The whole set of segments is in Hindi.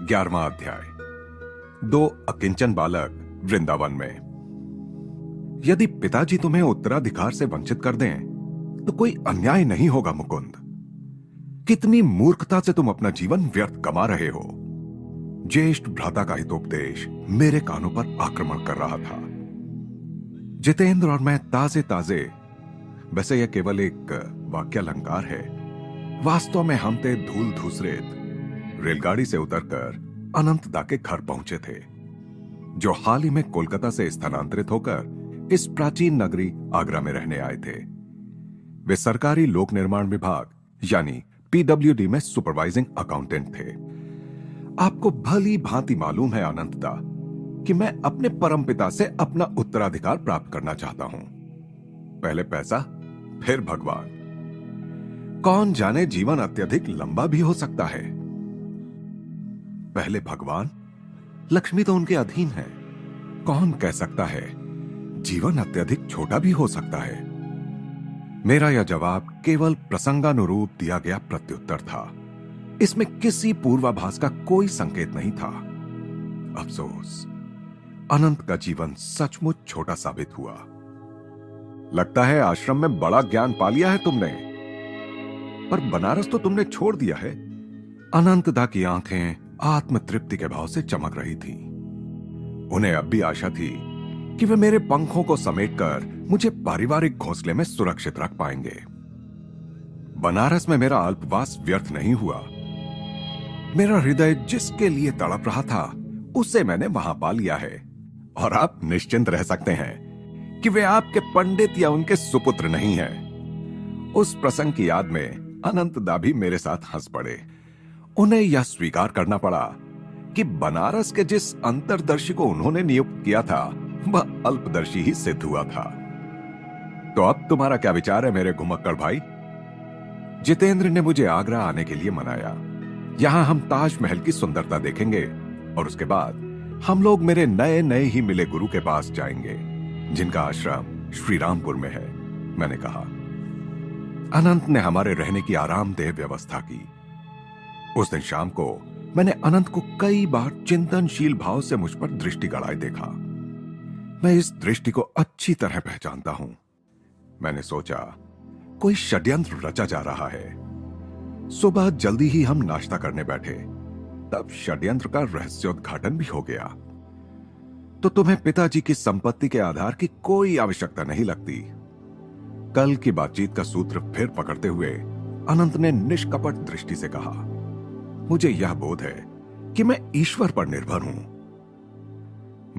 11वां अध्याय। दो अकिंचन बालक वृंदावन में। यदि पिताजी तुम्हें उत्तराधिकार से वंचित कर दें तो कोई अन्याय नहीं होगा मुकुंद। कितनी मूर्खता से तुम अपना जीवन व्यर्थ कमा रहे हो। ज्येष्ठ भ्राता का हितोपदेश मेरे कानों पर आक्रमण कर रहा था। जितेंद्र और मैं ताजे ताजे, वैसे यह केवल एक वाक्यालंकार है, वास्तव में हम थे धूल धूसरित रेलगाड़ी से उतरकर अनंतदा के घर पहुंचे थे, जो हाल ही में कोलकाता से स्थानांतरित होकर इस प्राचीन नगरी आगरा में रहने आए थे। वे सरकारी लोक निर्माण विभाग यानी पीडब्ल्यूडी में सुपरवाइजिंग अकाउंटेंट थे। आपको भली भांति मालूम है अनंतदा कि मैं अपने परमपिता से अपना उत्तराधिकार प्राप्त करना चाहता हूं। पहले पैसा, फिर भगवान। कौन जाने जीवन अत्यधिक लंबा भी हो सकता है। पहले भगवान, लक्ष्मी तो उनके अधीन है। कौन कह सकता है जीवन अत्यधिक छोटा भी हो सकता है। मेरा यह जवाब केवल प्रसंगानुरूप दिया गया प्रत्युत्तर था। इसमें किसी पूर्वाभास का कोई संकेत नहीं था। अफसोस, अनंत का जीवन सचमुच छोटा साबित हुआ। लगता है आश्रम में बड़ा ज्ञान पा लिया है तुमने, पर बनारस तो तुमने छोड़ दिया है। अनंतदा की आंखें आत्मतृप्ति के भाव से चमक रही थीं। उन्हें अब भी आशा थी कि वे मेरे पंखों को समेटकर मुझे पारिवारिक घोंसले में सुरक्षित रख पाएंगे। बनारस में मेरा अल्पवास व्यर्थ नहीं हुआ। मेरा हृदय जिसके लिए तड़प रहा था उसे मैंने वहां पा लिया है, और आप निश्चिंत रह सकते हैं कि वे आपके पंडित या उनके सुपुत्र नहीं हैं। उस प्रसंग की याद में अनंतदा भी मेरे साथ हंस पड़े। उन्हें यह स्वीकार करना पड़ा कि बनारस के जिस अंतर्दर्शी को उन्होंने नियुक्त किया था वह अल्पदर्शी ही सिद्ध हुआ था। तो अब तुम्हारा क्या विचार है मेरे घुमक्कड़ भाई? जितेंद्र ने मुझे आगरा आने के लिए मनाया। यहां हम ताजमहल की सुंदरता देखेंगे और उसके बाद हम लोग मेरे नए नए ही मिले गुरु के पास जाएंगे, जिनका आश्रम श्रीरामपुर में है। मैंने कहा। अनंत ने हमारे रहने की आरामदेह व्यवस्था की। उस दिन शाम को मैंने अनंत को कई बार चिंतनशील भाव से मुझ पर दृष्टि गड़ाए देखा। मैं इस दृष्टि को अच्छी तरह पहचानता हूं। मैंने सोचा कोई षड्यंत्र रचा जा रहा है। सुबह जल्दी ही हम नाश्ता करने बैठे, तब षड्यंत्र का रहस्योद्घाटन भी हो गया। तो तुम्हें पिताजी की संपत्ति के आधार की कोई आवश्यकता नहीं लगती। कल की बातचीत का सूत्र फिर पकड़ते हुए अनंत ने निष्कपट दृष्टि से कहा, मुझे यह बोध है कि मैं ईश्वर पर निर्भर हूं।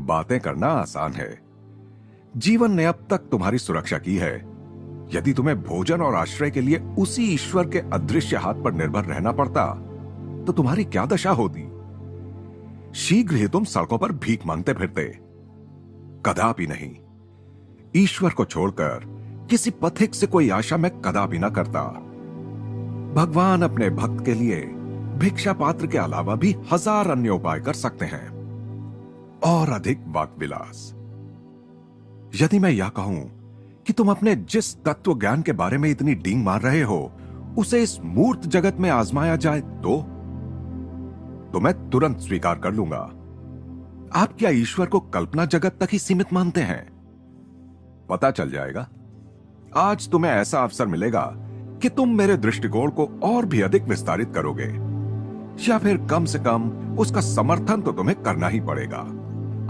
बातें करना आसान है। जीवन ने अब तक तुम्हारी सुरक्षा की है। यदि तुम्हें भोजन और आश्रय के लिए उसी ईश्वर के अदृश्य हाथ पर निर्भर रहना पड़ता तो तुम्हारी क्या दशा होती। शीघ्र ही तुम सड़कों पर भीख मांगते फिरते। कदापि नहीं। ईश्वर को छोड़कर किसी पथिक से कोई आशा मैं कदापि ना करता। भगवान अपने भक्त के लिए भिक्षा पात्र के अलावा भी हजार अन्य उपाय कर सकते हैं, और अधिक वाक विलास। यदि मैं यह कहूं कि तुम अपने जिस तत्व ज्ञान के बारे में इतनी डींग मार रहे हो उसे इस मूर्त जगत में आजमाया जाए तो मैं तुरंत स्वीकार कर लूंगा। आप क्या ईश्वर को कल्पना जगत तक ही सीमित मानते हैं? पता चल जाएगा। आज तुम्हें ऐसा अवसर मिलेगा कि तुम मेरे दृष्टिकोण को और भी अधिक विस्तारित करोगे, या फिर कम से कम उसका समर्थन तो तुम्हें करना ही पड़ेगा।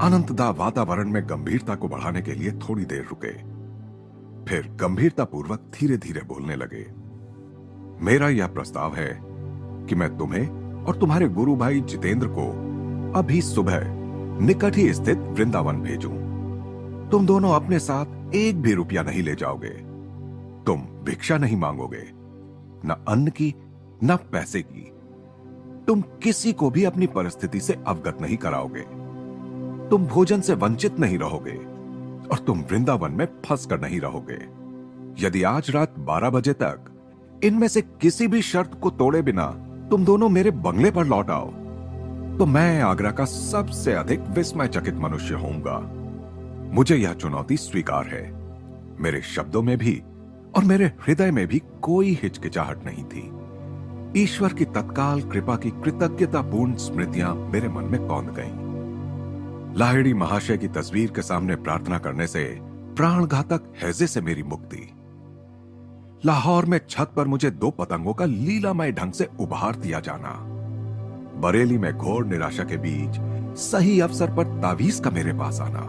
अनंतदा वातावरण में गंभीरता को बढ़ाने के लिए थोड़ी देर रुके, फिर गंभीरता पूर्वक धीरे धीरे बोलने लगे। मेरा यह प्रस्ताव है कि मैं तुम्हें और तुम्हारे गुरु भाई जितेंद्र को अभी सुबह निकट ही स्थित वृंदावन भेजूं। तुम दोनों अपने साथ एक भी रुपया नहीं ले जाओगे। तुम भिक्षा नहीं मांगोगे, न अन्न की न पैसे की। तुम किसी को भी अपनी परिस्थिति से अवगत नहीं कराओगे। तुम भोजन से वंचित नहीं रहोगे, और तुम वृंदावन में फंस कर नहीं रहोगे। यदि आज रात 12 बजे तक इनमें से किसी भी शर्त को तोड़े बिना तुम दोनों मेरे बंगले पर लौट आओ तो मैं आगरा का सबसे अधिक विस्मयचकित मनुष्य होऊंगा। मुझे यह चुनौती स्वीकार है। मेरे शब्दों में भी और मेरे हृदय में भी कोई हिचकिचाहट नहीं थी। ईश्वर की तत्काल कृपा की कृतज्ञतापूर्ण स्मृतियां मेरे मन में कौंध गईं। लाहिड़ी महाशय की तस्वीर के सामने प्रार्थना करने से प्राणघातक हैजे से मेरी मुक्ति। लाहौर में छत पर मुझे 2 पतंगों का लीलामय ढंग से उपहार दिया जाना। बरेली में घोर निराशा के बीच सही अवसर पर तावीज का मेरे पास आना।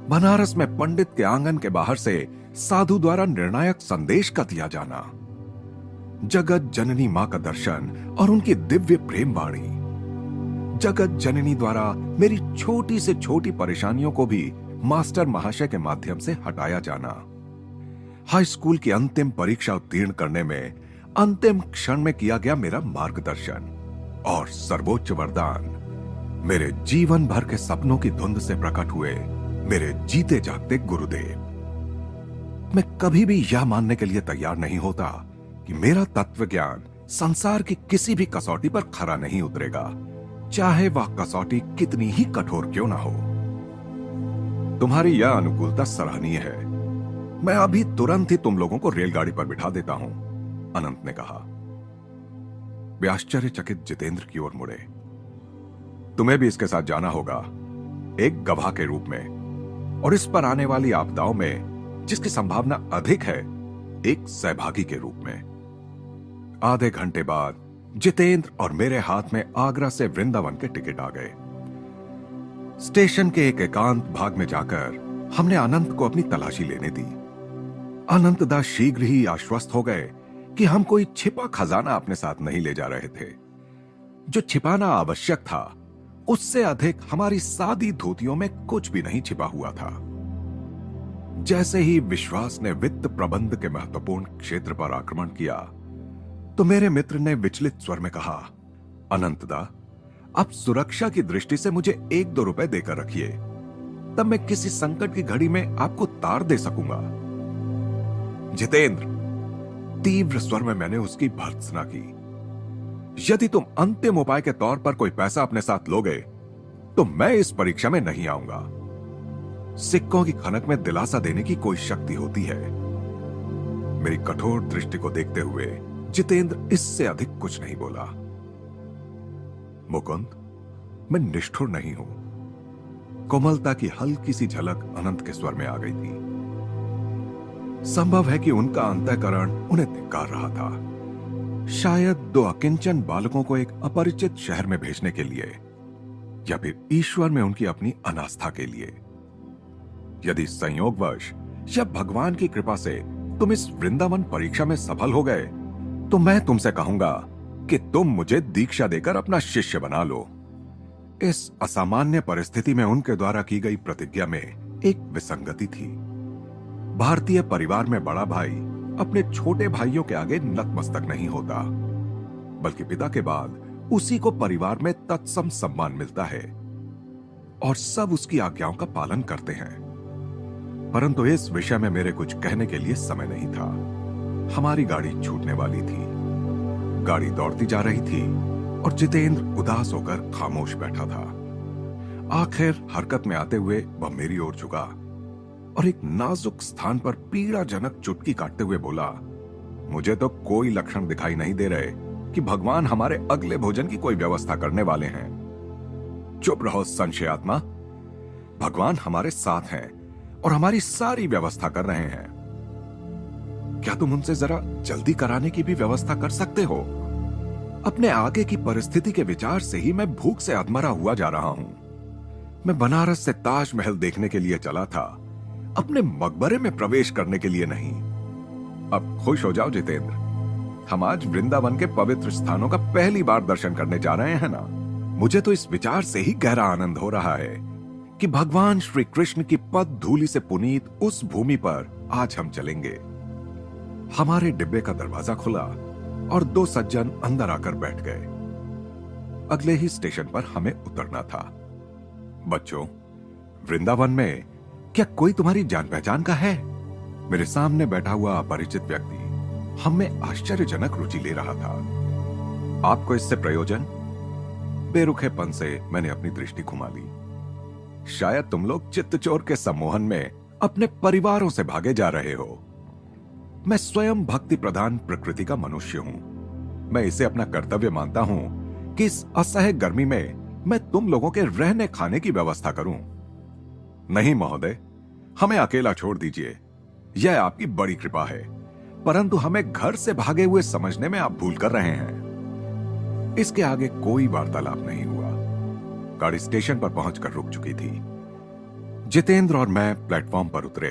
बनारस में पंडित के आंगन के बाहर से साधु द्वारा निर्णायक संदेश का दिया जाना। जगत जननी मां का दर्शन और उनकी दिव्य प्रेम वाणी। जगत जननी द्वारा मेरी छोटी से छोटी परेशानियों को भी मास्टर महाशय के माध्यम से हटाया जाना। हाई स्कूल की अंतिम परीक्षा उत्तीर्ण करने में अंतिम क्षण में किया गया मेरा मार्गदर्शन और सर्वोच्च वरदान मेरे जीवन भर के सपनों की धुंध से प्रकट हुए मेरे जीते जागते गुरुदेव। मैं कभी भी यह मानने के लिए तैयार नहीं होता कि मेरा तत्व ज्ञान संसार की किसी भी कसौटी पर खरा नहीं उतरेगा, चाहे वह कसौटी कितनी ही कठोर क्यों ना हो। तुम्हारी यह अनुकूलता सराहनीय है। मैं अभी तुरंत ही तुम लोगों को रेलगाड़ी पर बिठा देता हूं, अनंत ने कहा। वे आश्चर्यचकित जितेंद्र की ओर मुड़े। तुम्हें भी इसके साथ जाना होगा, एक गवाह के रूप में, और इस पर आने वाली आपदाओं में जिसकी संभावना अधिक है, एक सहभागी के रूप में। आधे घंटे बाद जितेंद्र और मेरे हाथ में आगरा से वृंदावन के टिकट आ गए। स्टेशन के एक एकांत भाग में जाकर हमने अनंत को अपनी तलाशी लेने दी। अनंतदा शीघ्र ही आश्वस्त हो गए कि हम कोई छिपा खजाना अपने साथ नहीं ले जा रहे थे। जो छिपाना आवश्यक था उससे अधिक हमारी सादी धोतियों में कुछ भी नहीं छिपा हुआ था। जैसे ही विश्वास ने वित्त प्रबंध के महत्वपूर्ण क्षेत्र पर आक्रमण किया तो मेरे मित्र ने विचलित स्वर में कहा, अनंतदा, अब सुरक्षा की दृष्टि से मुझे 1-2 रुपए देकर रखिए, तब मैं किसी संकट की घड़ी में आपको तार दे सकूंगा। जितेंद्र, तीव्र स्वर में मैंने उसकी भर्त्सना की, यदि तुम अंतिम उपाय के तौर पर कोई पैसा अपने साथ लोगे तो मैं इस परीक्षा में नहीं आऊंगा। सिक्कों की खनक में दिलासा देने की कोई शक्ति होती है। मेरी कठोर दृष्टि को देखते हुए जितेंद्र इससे अधिक कुछ नहीं बोला। मुकुंद, मैं निष्ठुर नहीं हूं। कोमलता की हल्की सी झलक अनंत के स्वर में आ गई थी। संभव है कि उनका अंतःकरण उन्हें धिक्कार रहा था। शायद 2 अकिंचन बालकों को एक अपरिचित शहर में भेजने के लिए, या फिर ईश्वर में उनकी अपनी अनास्था के लिए। यदि संयोगवश या भगवान की कृपा से तुम इस वृंदावन परीक्षा में सफल हो गए तो मैं तुमसे कहूंगा कि तुम मुझे दीक्षा देकर अपना शिष्य बना लो। इस असामान्य परिस्थिति में उनके द्वारा की गई प्रतिज्ञा में एक विसंगति थी। भारतीय परिवार में बड़ा भाई अपने छोटे भाइयों के आगे नतमस्तक नहीं होता, बल्कि पिता के बाद उसी को परिवार में तत्सम सम्मान मिलता है और सब उसकी आज्ञाओं का पालन करते हैं। परंतु इस विषय में मेरे कुछ कहने के लिए समय नहीं था। हमारी गाड़ी छूटने वाली थी। गाड़ी दौड़ती जा रही थी और जितेंद्र उदास होकर खामोश बैठा था। आखिर हरकत में आते हुए वह मेरी ओर झुका और एक नाजुक स्थान पर पीड़ाजनक चुटकी काटते हुए बोला, मुझे तो कोई लक्षण दिखाई नहीं दे रहे कि भगवान हमारे अगले भोजन की कोई व्यवस्था करने वाले हैं। चुप रहो संशयात्मा, भगवान हमारे साथ हैं और हमारी सारी व्यवस्था कर रहे हैं। क्या तुम उनसे जरा जल्दी कराने की भी व्यवस्था कर सकते हो? अपने आगे की परिस्थिति के विचार से ही मैं भूख से अधमरा हुआ जा रहा हूं। मैं बनारस से ताजमहल देखने के लिए चला था, अपने मकबरे में प्रवेश करने के लिए नहीं। अब खुश हो जाओ जितेंद्र, हम आज वृंदावन के पवित्र स्थानों का पहली बार दर्शन करने जा रहे हैं ना। मुझे तो इस विचार से ही गहरा आनंद हो रहा है कि भगवान श्री कृष्ण की पद धूलि से पुनीत उस भूमि पर आज हम चलेंगे। हमारे डिब्बे का दरवाजा खुला और 2 सज्जन अंदर आकर बैठ गए। अगले ही स्टेशन पर हमें उतरना था। बच्चों, वृंदावन में क्या कोई तुम्हारी जान पहचान का है? मेरे सामने बैठा हुआ अपरिचित व्यक्ति हम में आश्चर्यजनक रुचि ले रहा था। आपको इससे प्रयोजन? बेरुखेपन से मैंने अपनी दृष्टि घुमा ली। शायद तुम लोग चित्तचोर के सम्मोहन में अपने परिवारों से भागे जा रहे हो। मैं स्वयं भक्ति प्रधान प्रकृति का मनुष्य हूं। मैं इसे अपना कर्तव्य मानता हूं कि इस असह्य गर्मी में मैं तुम लोगों के रहने खाने की व्यवस्था करूं। नहीं महोदय, हमें अकेला छोड़ दीजिए, यह आपकी बड़ी कृपा है, परंतु हमें घर से भागे हुए समझने में आप भूल कर रहे हैं। इसके आगे कोई वार्तालाप नहीं हुआ। गाड़ी स्टेशन पर पहुंचकर रुक चुकी थी। जितेंद्र और मैं प्लेटफॉर्म पर उतरे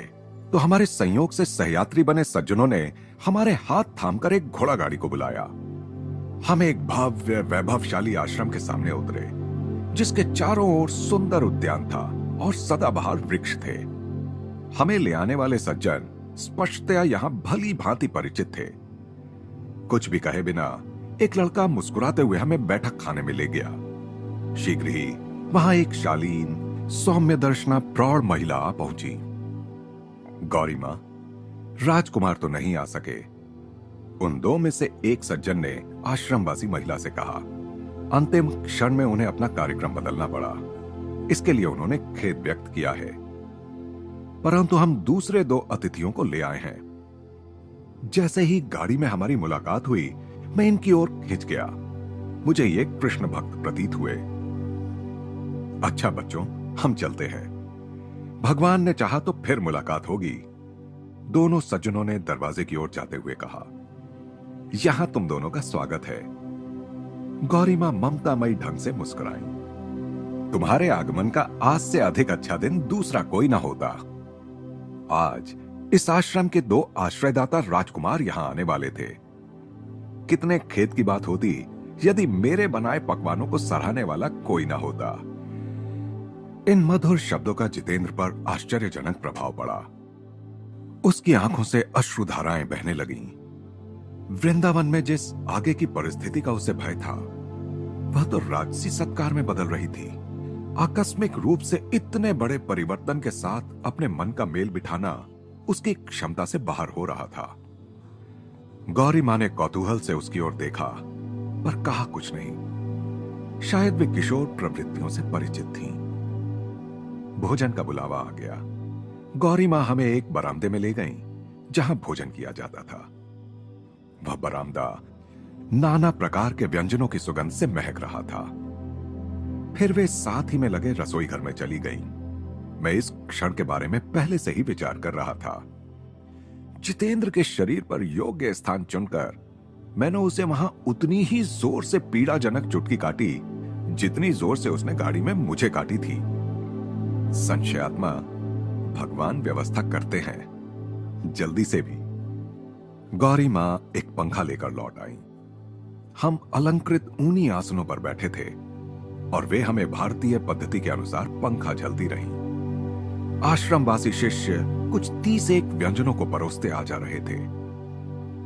तो हमारे संयोग से सहयात्री बने सज्जनों ने हमारे हाथ थामकर एक घोड़ा गाड़ी को बुलाया। हम एक भव्य वैभवशाली आश्रम के सामने उतरे, जिसके चारों ओर सुंदर उद्यान था और सदाबहार वृक्ष थे। हमें ले आने वाले सज्जन स्पष्टतया यहां भली भांति परिचित थे। कुछ भी कहे बिना एक लड़का मुस्कुराते हुए हमें बैठक खाने में ले गया। शीघ्र ही वहां एक शालीन सौम्य दर्शना प्रौढ़ महिला पहुंची। गौरी मां, राजकुमार तो नहीं आ सके। उन दो में से एक सज्जन ने आश्रमवासी महिला से कहा। अंतिम क्षण में उन्हें अपना कार्यक्रम बदलना पड़ा। इसके लिए उन्होंने खेद व्यक्त किया है, परंतु हम दूसरे दो अतिथियों को ले आए हैं। जैसे ही गाड़ी में हमारी मुलाकात हुई, मैं इनकी ओर खिंच गया। मुझे ये कृष्ण भक्त प्रतीत हुए। अच्छा बच्चों, हम चलते हैं। भगवान ने चाहा तो फिर मुलाकात होगी, दोनों सज्जनों ने दरवाजे की ओर जाते हुए कहा। यहां तुम दोनों का स्वागत है। गौरी मां ममतामयी ढंग से मुस्कुराई। तुम्हारे आगमन का आज से अधिक अच्छा दिन दूसरा कोई ना होता। आज इस आश्रम के दो आश्रयदाता राजकुमार यहां आने वाले थे। कितने खेद की बात होती यदि मेरे बनाए पकवानों को सराहने वाला कोई ना होता। इन मधुर शब्दों का जितेंद्र पर आश्चर्यजनक प्रभाव पड़ा। उसकी आंखों से अश्रुधाराएं बहने लगीं। वृंदावन में जिस आगे की परिस्थिति का उसे भय था, वह तो राजसी सत्कार में बदल रही थी। आकस्मिक रूप से इतने बड़े परिवर्तन के साथ अपने मन का मेल बिठाना उसकी क्षमता से बाहर हो रहा था। गौरी मां ने कौतूहल से उसकी ओर देखा, पर कहा कुछ नहीं। शायद वे किशोर प्रवृत्तियों से परिचित थीं। भोजन का बुलावा आ गया। गौरी मां हमें एक बरामदे में ले गईं, जहां भोजन किया जाता था। वह बरामदा नाना प्रकार के व्यंजनों की सुगंध से महक रहा था। फिर वे साथ ही में लगे रसोई घर में चली गईं। मैं इस क्षण के बारे में पहले से ही विचार कर रहा था। जितेंद्र के शरीर पर योग्य स्थान चुनकर मैंने उसे वहां उतनी ही जोर से पीड़ाजनक चुटकी काटी जितनी जोर से उसने गाड़ी में मुझे काटी थी। संशयात्मा, भगवान व्यवस्था करते हैं, जल्दी से भी। गौरी मां एक पंखा लेकर लौट आई। हम अलंकृत ऊनी आसनों पर बैठे थे और वे हमें भारतीय पद्धति के अनुसार पंखा झलती रहीं। आश्रमवासी शिष्य कुछ 30 व्यंजनों को परोसते आ जा रहे थे।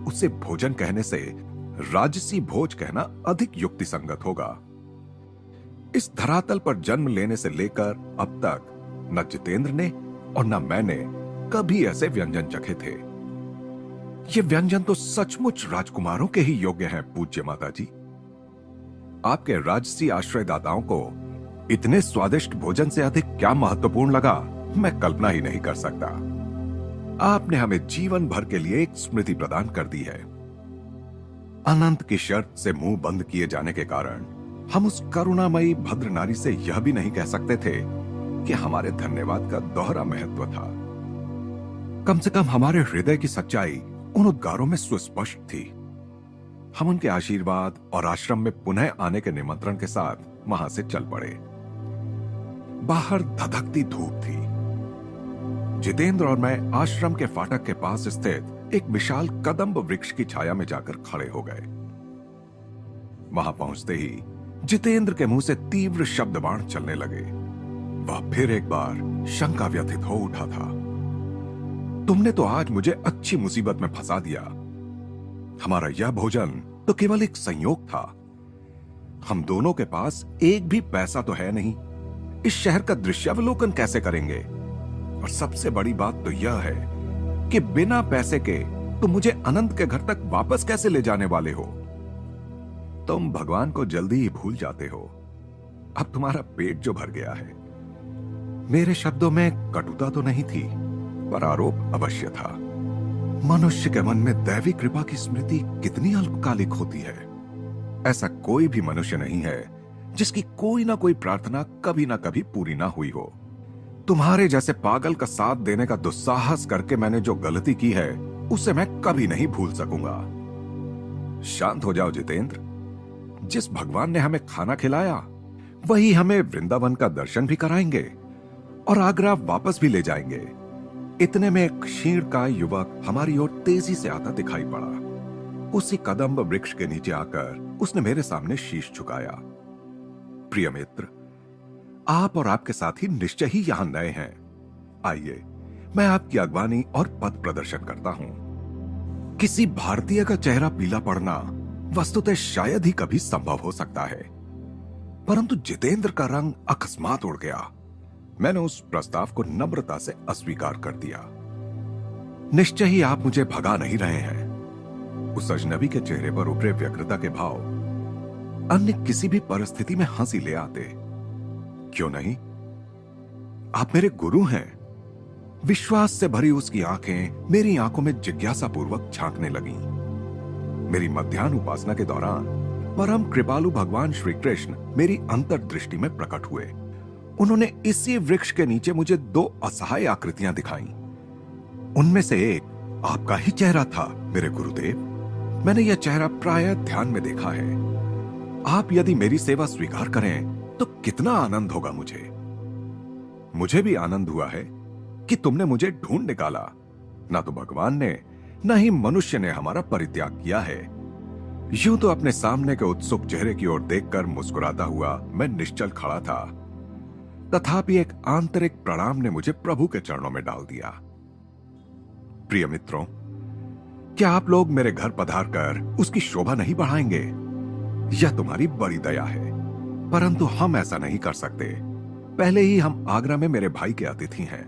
उसे भोजन कहने से राजसी भोज कहना अधिक युक्तिसंगत होगा। इस धरातल पर जन्म लेने से लेकर अब तक न जितेंद्र ने और न मैंने कभी ऐसे व्यंजन चखे थे। ये व्यंजन तो सचमुच राजकुमारों के ही योग्य हैं, पूज्य माता जी। आपके राजसी आश्रयदाताओं को इतने स्वादिष्ट भोजन से अधिक क्या महत्वपूर्ण लगा, मैं कल्पना ही नहीं कर सकता। आपने हमें जीवन भर के लिए एक स्मृति प्रदान कर दी है। अनंत की शर्त से मुंह बंद किए जाने के कारण हम उस करुणामयी भद्र नारी से यह भी नहीं कह सकते थे कि हमारे धन्यवाद का दोहरा महत्व था। कम से कम हमारे हृदय की सच्चाई उन उद्गारों में सुस्पष्ट थी। हम उनके आशीर्वाद और आश्रम में पुनः आने के निमंत्रण के साथ वहां से चल पड़े। बाहर धधकती धूप थी। जितेंद्र और मैं आश्रम के फाटक के पास स्थित एक विशाल कदम्ब वृक्ष की छाया में जाकर खड़े हो गए। वहां पहुंचते ही जितेंद्र के मुंह से तीव्र शब्दबाण चलने लगे। वह फिर एक बार शंका व्यथित हो उठा था। तुमने तो आज मुझे अच्छी मुसीबत में फंसा दिया। हमारा यह भोजन तो केवल एक संयोग था। हम दोनों के पास एक भी पैसा तो है नहीं। इस शहर का दृश्यावलोकन कैसे करेंगे? और सबसे बड़ी बात तो यह है कि बिना पैसे के तुम मुझे अनंत के घर तक वापस कैसे ले जाने वाले हो? तुम भगवान को जल्दी ही भूल जाते हो। अब तुम्हारा पेट जो भर गया है। मेरे शब्दों में कटुता तो नहीं थी, पर आरोप अवश्य था। मनुष्य के मन में दैवी कृपा की स्मृति कितनी अल्पकालिक होती है। ऐसा कोई भी मनुष्य नहीं है जिसकी कोई ना कोई प्रार्थना कभी ना कभी पूरी ना हुई हो। तुम्हारे जैसे पागल का साथ देने का दुस्साहस करके मैंने जो गलती की है उसे मैं कभी नहीं भूल सकूंगा। शांत हो जाओ जितेंद्र। जिस भगवान ने हमें खाना खिलाया वही हमें वृंदावन का दर्शन भी कराएंगे और आगरा वापस भी ले जाएंगे। इतने में एक क्षीणकाय युवक हमारी ओर तेजी से आता दिखाई पड़ा। उसी कदम्ब वृक्ष के नीचे आकर उसने मेरे सामने शीश झुकाया। प्रिय मित्र, आप और आपके साथी निश्चय ही यहां नए हैं। आइए, मैं आपकी अगवानी और पथ प्रदर्शन करता हूं। किसी भारतीय का चेहरा पीला पड़ना वस्तुतः शायद ही कभी संभव हो सकता है, परंतु जितेंद्र का रंग अकस्मात उड़ गया। मैंने उस प्रस्ताव को नम्रता से अस्वीकार कर दिया। निश्चय ही आप मुझे भगा नहीं रहे हैं। उस अजनबी के चेहरे पर उभरे व्यग्रता के भाव अन्य किसी भी परिस्थिति में हंसी ले आते। क्यों नहीं? आप मेरे गुरु हैं। विश्वास से भरी उसकी आंखें मेरी आंखों में जिज्ञासा पूर्वक झांकने लगीं। मेरी मध्याह्न उपासना के दौरान परम कृपालु भगवान श्री कृष्ण मेरी अंतर्दृष्टि में प्रकट हुए। उन्होंने इसी वृक्ष के नीचे मुझे दो असहाय आकृतियां दिखाई। उनमें से एक आपका ही चेहरा था मेरे गुरुदेव। मैंने यह चेहरा प्रायः ध्यान में देखा है। आप यदि मेरी सेवा स्वीकार करें तो कितना आनंद होगा मुझे। मुझे भी आनंद हुआ है कि तुमने मुझे ढूंढ निकाला। ना तो भगवान ने न ही मनुष्य ने हमारा परित्याग किया है। यूं तो अपने सामने के उत्सुक चेहरे की ओर देखकर मुस्कुराता हुआ मैं निश्चल खड़ा था, तथापि एक आंतरिक प्रणाम ने मुझे प्रभु के चरणों में डाल दिया। प्रिय मित्रों, क्या आप लोग मेरे घर पधार कर उसकी शोभा नहीं बढ़ाएंगे? यह तुम्हारी बड़ी दया है, परंतु हम ऐसा नहीं कर सकते। पहले ही हम आगरा में मेरे भाई के अतिथि हैं।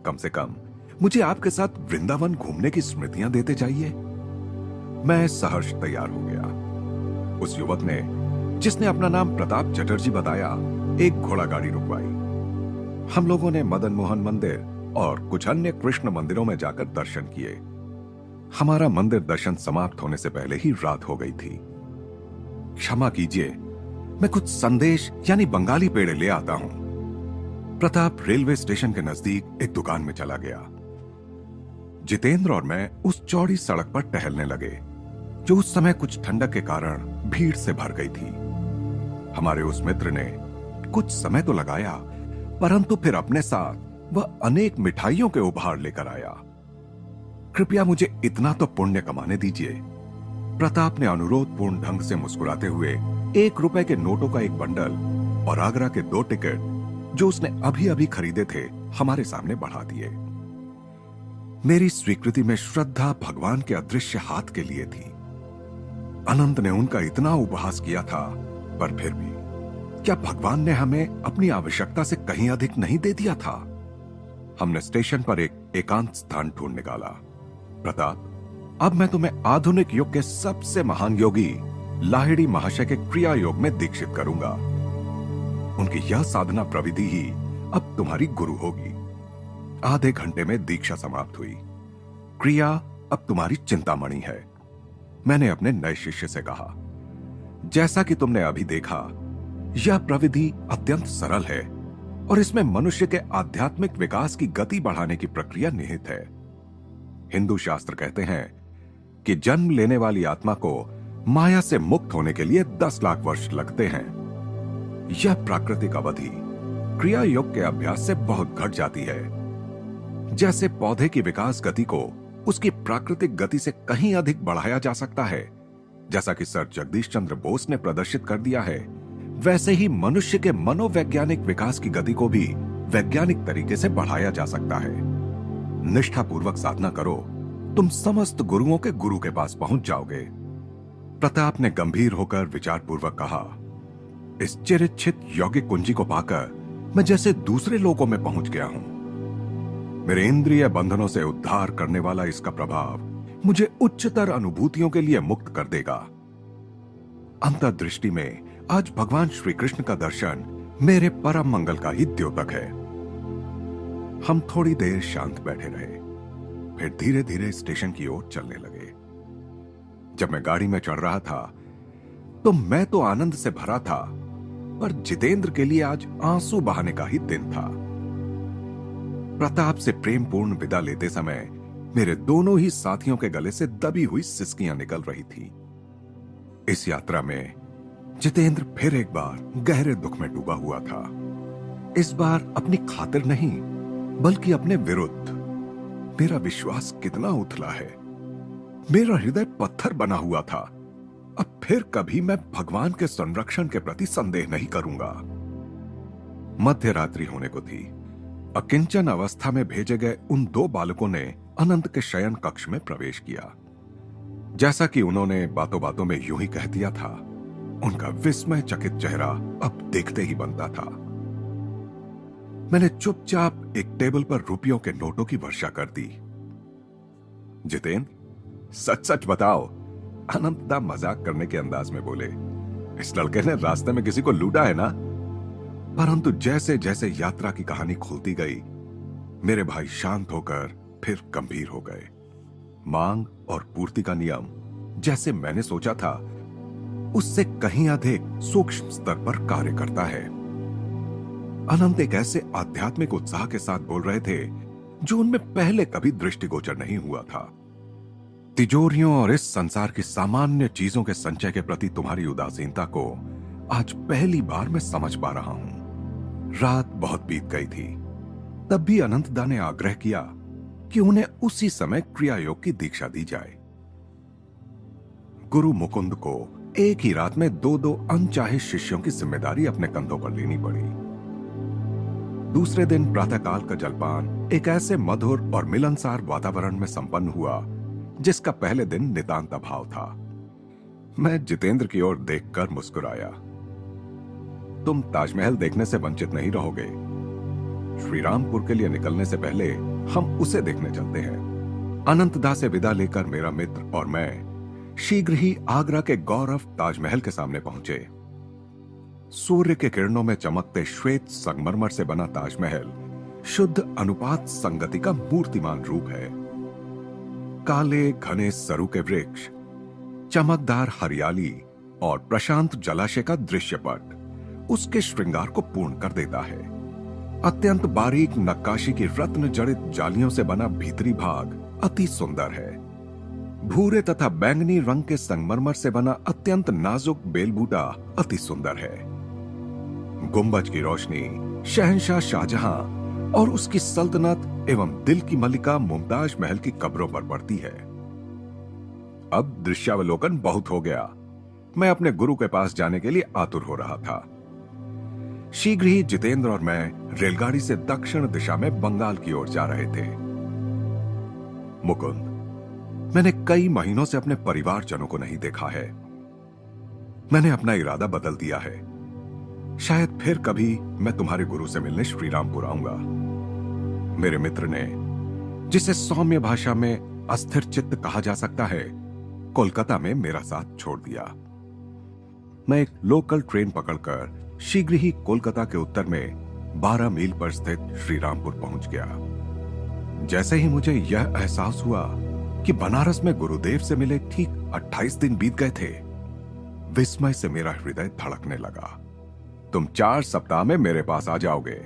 कम से कम मुझे आपके साथ वृंदावन घूमने की स्मृतियां देते जाइए। मैं सहर्ष तैयार हो गया। उस युवक ने, जिसने अपना नाम प्रताप चटर्जी बताया, एक घोड़ा गाड़ी रुकवाई। हम लोगों ने मदन मोहन मंदिर और कुछ अन्य कृष्ण मंदिरों में जाकर दर्शन किए। हमारा मंदिर दर्शन समाप्त होने से पहले ही रात हो गई थी। क्षमा कीजिए, मैं कुछ संदेश यानी बंगाली पेड़े ले आता हूं। प्रताप रेलवे स्टेशन के नजदीक एक दुकान में चला गया। जितेंद्र और मैं उस चौड़ी सड़क पर टहलने लगे, जो उस समय कुछ ठंडक के कारण भीड़ से भर गई थी। हमारे उस मित्र ने कुछ समय तो लगाया, परंतु फिर अपने साथ वह अनेक मिठाइयों के उपहार लेकर आया। कृपया मुझे इतना तो पुण्य कमाने दीजिए। प्रताप ने अनुरोधपूर्ण ढंग से मुस्कुराते हुए 1 रुपए के नोटों का एक बंडल और आगरा के 2 टिकट, जो उसने अभी अभी खरीदे थे, हमारे सामने बढ़ा दिए। मेरी स्वीकृति में श्रद्धा भगवान के अदृश्य हाथ के लिए थी। अनंत ने उनका इतना उपहास किया था, पर फिर भी क्या भगवान ने हमें अपनी आवश्यकता से कहीं अधिक नहीं दे दिया था? हमने स्टेशन पर एक एकांत स्थान ढूंढ निकाला। प्रताप, अब मैं तुम्हें आधुनिक युग के सबसे महान योगी लाहिड़ी महाशय के क्रिया योग में दीक्षित करूंगा। उनकी यह साधना प्रविधि ही अब तुम्हारी गुरु होगी। आधे घंटे में दीक्षा समाप्त हुई। क्रिया अब तुम्हारी चिंतामणि है, मैंने अपने नए शिष्य से कहा। जैसा कि तुमने अभी देखा, यह प्रविधि अत्यंत सरल है और इसमें मनुष्य के आध्यात्मिक विकास की गति बढ़ाने की प्रक्रिया निहित है। हिंदू शास्त्र कहते हैं कि जन्म लेने वाली आत्मा को माया से मुक्त होने के लिए 10 लाख वर्ष लगते हैं। यह प्राकृतिक अवधि क्रिया योग के अभ्यास से बहुत घट जाती है। जैसे पौधे की विकास गति को उसकी प्राकृतिक गति से कहीं अधिक बढ़ाया जा सकता है, जैसा कि सर जगदीश चंद्र बोस ने प्रदर्शित कर दिया है, वैसे ही मनुष्य के मनोवैज्ञानिक विकास की गति को भी वैज्ञानिक तरीके से बढ़ाया जा सकता है। निष्ठापूर्वक साधना करो, तुम समस्त गुरुओं के गुरु के पास पहुंच जाओगे। प्रताप ने गंभीर होकर विचारपूर्वक कहा, इस चिरिच्छित यौगिक कुंजी को पाकर मैं जैसे दूसरे लोकों में पहुंच गया हूं। मेरे इंद्रिय बंधनों से उद्धार करने वाला इसका प्रभाव मुझे उच्चतर अनुभूतियों के लिए मुक्त कर देगा। अंतर्दृष्टि में आज भगवान श्री कृष्ण का दर्शन मेरे परम मंगल का ही द्योतक है। हम थोड़ी देर शांत बैठे रहे, फिर धीरे धीरे स्टेशन की ओर चलने लगे। जब मैं गाड़ी में चढ़ रहा था, तो मैं तो आनंद से भरा था, पर जितेंद्र के लिए आज आंसू बहाने का ही दिन था। प्रताप से प्रेमपूर्ण विदा लेते समय मेरे दोनों ही साथियों के गले से दबी हुई सिसकियां निकल रही थी। इस यात्रा में जितेंद्र फिर एक बार गहरे दुख में डूबा हुआ था। इस बार अपनी खातिर नहीं, बल्कि अपने विरुद्ध। मेरा विश्वास कितना उथला है, मेरा हृदय पत्थर बना हुआ था। अब फिर कभी मैं भगवान के संरक्षण के प्रति संदेह नहीं करूंगा। मध्य रात्रि होने को थी। अकिंचन अवस्था में भेजे गए उन दो बालकों ने अनंत के शयन कक्ष में प्रवेश किया। जैसा कि उन्होंने बातों बातों में यूं ही कह दिया था, उनका विस्मय चकित चेहरा अब देखते ही बनता था। मैंने चुपचाप एक टेबल पर रुपयों के नोटों की वर्षा कर दी। जितेंद्र, सच सच बताओ, अनंतदा मजाक करने के अंदाज में बोले। इस लड़के ने रास्ते में किसी को लूटा है ना? परंतु जैसे जैसे यात्रा की कहानी खुलती गई, मेरे भाई शांत होकर फिर गंभीर हो गए। मांग और पूर्ति का नियम, जैसे मैंने सोचा था, उससे कहीं अधिक सूक्ष्म स्तर पर कार्य करता है। अनंत एक ऐसे आध्यात्मिक उत्साह के साथ बोल रहे थे जो उनमें पहले कभी दृष्टिगोचर नहीं हुआ था। तिजोरियों और इस संसार की सामान्य चीजों के संचय के प्रति तुम्हारी उदासीनता को आज पहली बार मैं समझ पा रहा हूं। रात बहुत बीत गई थी, तब भी अनंतदा ने आग्रह किया कि उन्हें उसी समय क्रिया योग की दीक्षा दी जाए। गुरु मुकुंद को एक ही रात में दो दो अनचाहे शिष्यों की जिम्मेदारी अपने कंधों पर लेनी पड़ी। दूसरे दिन प्रातःकाल का जलपान एक ऐसे मधुर और मिलनसार वातावरण में संपन्न हुआ जिसका पहले दिन नितांत अभाव था। मैं जितेंद्र की ओर देखकर मुस्कुराया। तुम ताजमहल देखने से वंचित नहीं रहोगे। श्रीरामपुर के लिए निकलने से पहले हम उसे देखने चलते हैं। अनंतदा से विदा लेकर मेरा मित्र और मैं शीघ्र ही आगरा के गौरव ताजमहल के सामने पहुंचे। सूर्य के किरणों में चमकते श्वेत संगमरमर से बना ताजमहल शुद्ध अनुपात संगति का मूर्तिमान रूप है। काले घने सरू के वृक्ष, चमकदार हरियाली और प्रशांत जलाशय का दृश्यपट उसके श्रृंगार को पूर्ण कर देता है। अत्यंत बारीक नक्काशी की रत्न जड़ित जालियों से बना भीतरी भाग अति सुंदर है। भूरे तथा बैंगनी रंग के संगमरमर से बना अत्यंत नाजुक बेलबूटा अति सुंदर है। गुंबज की रोशनी शहंशाह शाहजहां और उसकी सल्तनत एवं दिल की मलिका मुमताज महल की कब्रों पर पड़ती है। अब दृश्यावलोकन बहुत हो गया। मैं अपने गुरु के पास जाने के लिए आतुर हो रहा था। शीघ्र ही जितेंद्र और मैं रेलगाड़ी से दक्षिण दिशा में बंगाल की ओर जा रहे थे। मुकुंद, मैंने कई महीनों से अपने परिवारजनों को नहीं देखा है। मैंने अपना इरादा बदल दिया है। शायद फिर कभी मैं तुम्हारे गुरु से मिलने श्रीरामपुर आऊंगा। मेरे मित्र ने, जिसे सौम्य भाषा में अस्थिर चित्त कहा जा सकता है, कोलकाता में मेरा साथ छोड़ दिया। मैं एक लोकल ट्रेन पकड़कर शीघ्र ही कोलकाता के उत्तर में 12 मील पर स्थित श्रीरामपुर पहुंच गया। जैसे ही मुझे यह एहसास हुआ कि बनारस में गुरुदेव से मिले ठीक 28 दिन बीत गए थे, विस्मय से मेरा हृदय धड़कने लगा। तुम 4 सप्ताह में मेरे पास आ जाओगे।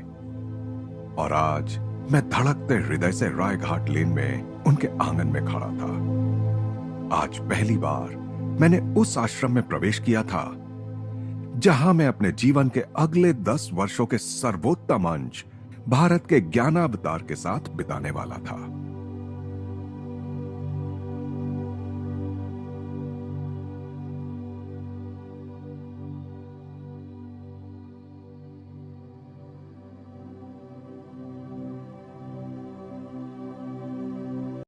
और आज मैं धड़कते हृदय से रायघाट लेन में उनके आंगन में खड़ा था। आज पहली बार मैंने उस आश्रम में प्रवेश किया था जहां मैं अपने जीवन के अगले 10 वर्षों के सर्वोत्तम अंश भारत के ज्ञानावतार के साथ बिताने वाला था।